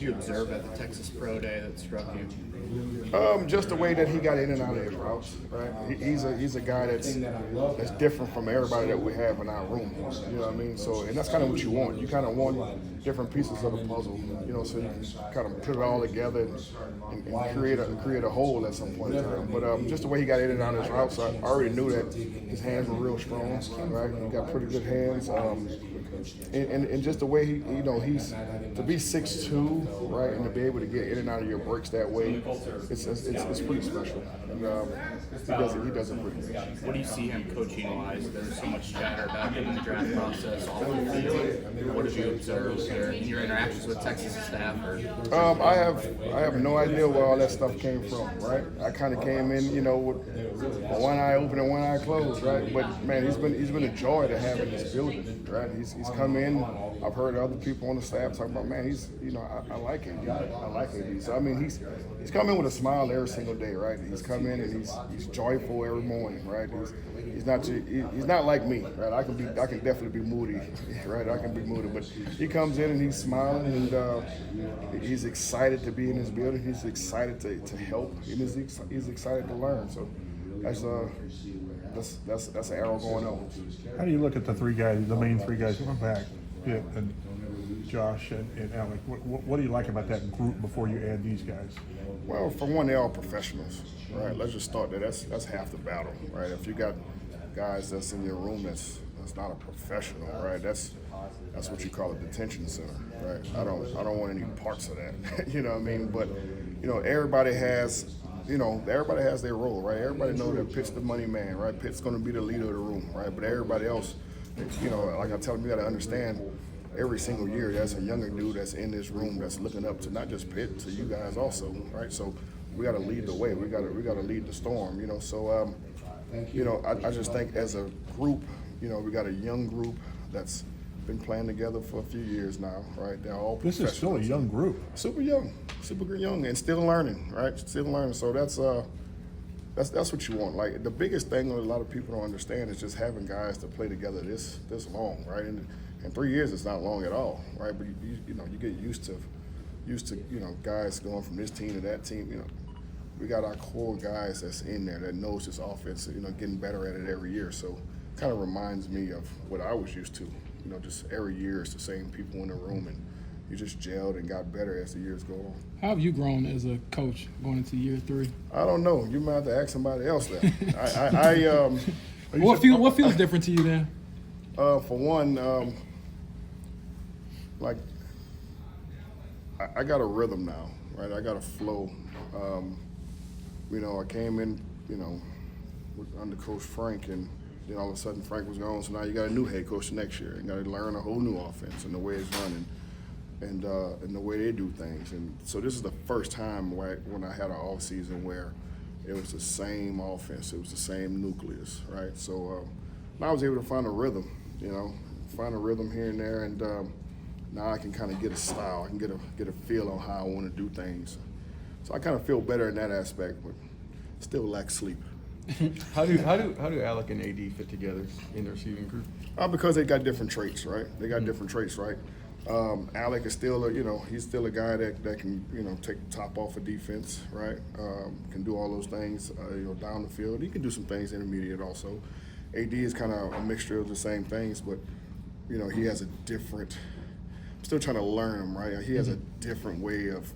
you observe at the Texas Pro Day that struck you? Just the way that he got in and out of his routes, right? He's a guy that's different from everybody that we have in our room. You know what I mean? So, and that's kind of what you want. You kind of want different pieces of the puzzle, you know, so you can kind of put it all together and create a whole at some point in time. But just the way he got in and out of his routes, I already knew that his hands were real strong, right? He got pretty good hands. And just the way he's to be 6'2", right, and to be able to get in and out of your breaks that way, it's pretty special. And he does it pretty good. What do you see him coaching-wise? There's so much chatter about him in the draft process, all over the field. What did you observe there in your interactions with Texas staff? I have no idea where all that stuff came from, right? I kind of came in, you know, with one eye open and one eye closed, right? But man, he's been a joy to have in this building, right? He's come in. I've heard other people on the staff talk about, man, I like AD. I like AD. So I mean, he's come in with a smile every single day, right? He's come in and he's joyful every morning, right? He's not like me, right? I can definitely be moody, right? I can be moody, but he comes in and he's smiling and he's excited to be in this building. He's excited to help, and he's excited to learn. So that's an arrow going on. How do you look at the main three guys who are back, Pitt and Josh and Alec? What do you like about that group before you add these guys? Well, for one, they're all professionals, right? Let's just start there. That's half the battle, right? If you got guys that's in your room that's not a professional, right? That's what you call a detention center, right? I don't want any parts of that. You know what I mean? But you know, everybody has their role, right? Everybody knows that Pitt's the money man, right? Pitt's going to be the leader of the room, right? But everybody else, you know, like I tell them, you got to understand. Every single year, there's a younger dude that's in this room that's looking up to not just Pitt, to you guys also, right? So we got to lead the way. We got to lead the storm, you know. So I just think as a group, you know, we got a young group that's been playing together for a few years now, right? They're all This is still a young group. Super young, and still learning, right? Still learning. So that's what you want. Like the biggest thing that a lot of people don't understand is just having guys to play together this long, right? And 3 years is not long at all, right? But you get used to guys going from this team to that team. You know, we got our core guys that's in there that knows this offense. You know, getting better at it every year. So, kind of reminds me of what I was used to. You know, just every year it's the same people in the room, and you just gelled and got better as the years go on. How have you grown as a coach going into year 3? I don't know. You might have to ask somebody else that. What feels different to you then? For one, like I got a rhythm now, right? I got a flow. You know, I came in, you know, under Coach Frank, and then all of a sudden Frank was gone. So now you got a new head coach next year. You got to learn a whole new offense and the way it's running, and the way they do things. And so this is the first time when I had an off season where it was the same offense, it was the same nucleus, right? So I was able to find a rhythm, you know, here and there, and now I can kind of get a style. I can get a feel on how I want to do things. So I kind of feel better in that aspect, but still lack sleep. How do Alec and AD fit together in the receiving group? Because they got different traits, right? Alec is still he's still a guy that can, you know, take the top off of defense, right? Can do all those things, down the field. He can do some things intermediate also. AD is kind of a mixture of the same things, but you know, he has a different. I'm still trying to learn him, right? He has a different way of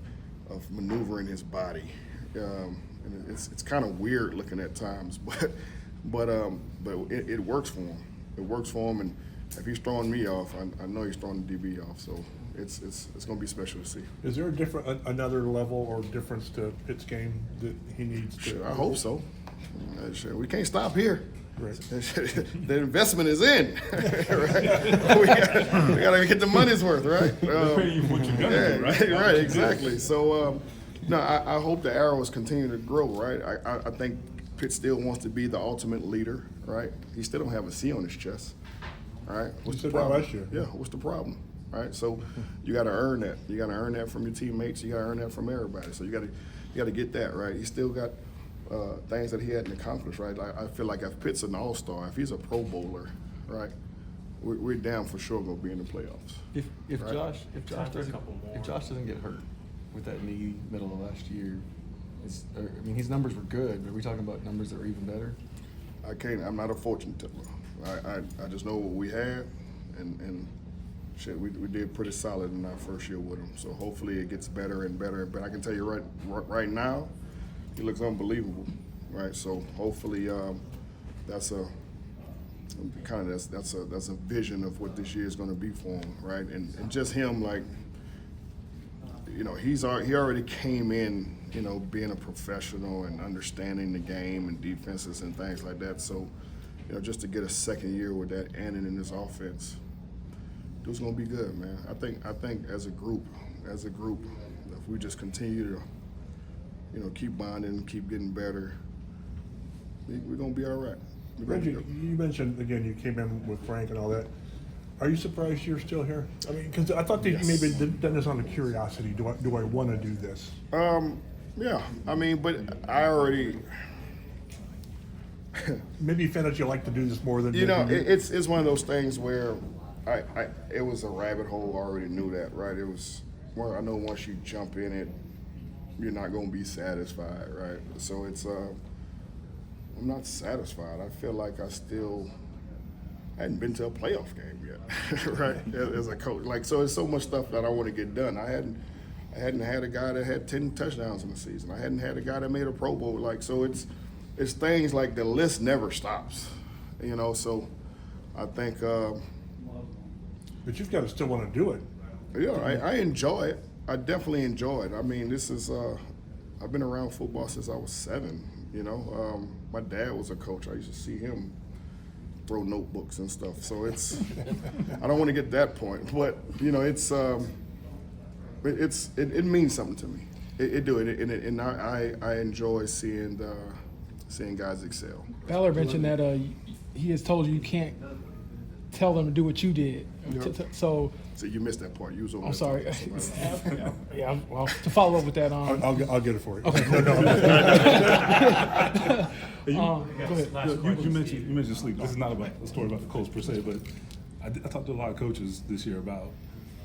maneuvering his body, and it's kind of weird looking at times, but it works for him. It works for him, and if he's throwing me off, I know he's throwing the DB off. So it's going to be special to see. Is there another level or difference to Pitt's game that he needs to? Sure, I hope so. Sure. We can't stop here. Right. The investment is in. Right? we got to get the money's worth, right? What you gotta do, right? Right, exactly. So, I hope the arrows continue to grow, right? I think Pitt still wants to be the ultimate leader, right? He still don't have a C on his chest, right? What's the problem? Last year. Yeah, what's the problem, right? So you got to earn that. You got to earn that from your teammates. You got to earn that from everybody. So you got to get that, right? He still got things that he hadn't accomplished, right? I feel like if Pitt's an all-star, if he's a Pro Bowler, right, we're damn for sure gonna be in the playoffs. If Josh doesn't get hurt, with that knee middle of last year. I mean, his numbers were good, but are we talking about numbers that were even better? I'm not a fortune teller. I just know what we had, and shit, we did pretty solid in our first year with him. So hopefully it gets better and better. But I can tell you right now, he looks unbelievable, right? So hopefully that's a vision of what this year is going to be for him, right? And just him, like, you know, he already came in, you know, being a professional and understanding the game and defenses and things like that. So, you know, just to get a second year with that and in this offense, dude's gonna be good, man. I think as a group, if we just continue to, you know, keep bonding, keep getting better, we're gonna be all right. Reggie, you mentioned again you came in with Frank and all that. Are you surprised you're still here? I mean, because I thought that Yes. you maybe done this on a curiosity. Do I want to do this? Yeah, I mean, but I already. Maybe you found out you like to do this more than You know, maybe it's one of those things where it was a rabbit hole. I already knew that, right? It was. Well, I know once you jump in it, you're not going to be satisfied, right? So it's. I'm not satisfied. I feel like I hadn't been to a playoff game yet, right? As a coach, like, so it's so much stuff that I want to get done. I hadn't had a guy that had 10 touchdowns in the season. I hadn't had a guy that made a Pro Bowl. Like, so it's things like the list never stops, you know. So I think, but you've got to still want to do it. yeah, I enjoy it. I definitely enjoy it. I mean, this is I've been around football since I was 7. You know, my dad was a coach. I used to see him throw notebooks and stuff. So it's I don't want to get to that point, but you know, it means something to me. It do it, and I enjoy seeing guys excel. Ballard mentioned that he has told you can't tell them to do what you did. So you missed that part. You was over I'm there sorry. talking to somebody. Yeah, well, to follow up with that, I'll get it for you. Okay. No. Go ahead. You mentioned sleep. This is not about a story about the Colts per se, but I talked to a lot of coaches this year about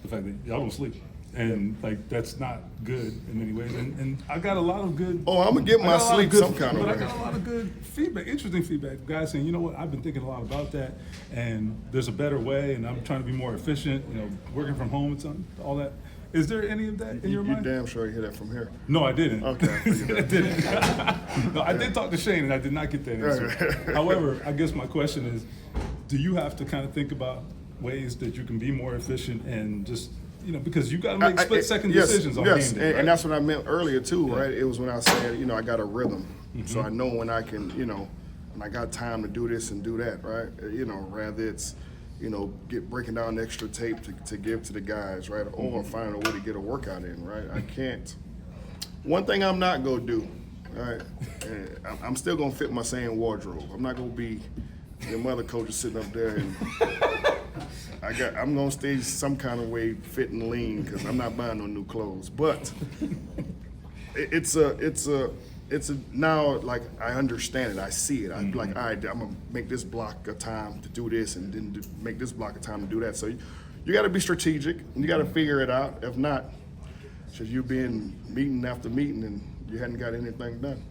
the fact that y'all don't sleep. And like that's not good in many ways. And I got a lot of good. Oh, I'm gonna get my sleep some kind of But way. I got a lot of good feedback, interesting feedback. Guys saying, you know what, I've been thinking a lot about that, and there's a better way, and I'm trying to be more efficient. You know, working from home and something, all that. Is there any of that in your mind? You damn sure you hear that from here. No, I didn't. Okay, I figured I that. didn't. No, I did talk to Shane, and I did not get that answer. However, I guess my question is, do you have to kind of think about ways that you can be more efficient and just, you know, because you got to make split-second decisions on game day, right? And that's what I meant earlier too, right? It was when I said, you know, I got a rhythm, so I know when I can, you know, when I got time to do this and do that, right? You know, rather it's, you know, breaking down extra tape to give to the guys, right? Or finding a way to get a workout in, right? I can't. One thing I'm not gonna do, right? I'm still gonna fit my same wardrobe. I'm not gonna be them other coaches sitting up there and. I'm gonna stay some kind of way fit and lean because I'm not buying no new clothes. But it's now like I understand it. I see it. I'm like, all right, I'm gonna make this block of time to do this, and then make this block of time to do that. So you got to be strategic and you got to figure it out. If not, because you've been meeting after meeting and you hadn't got anything done.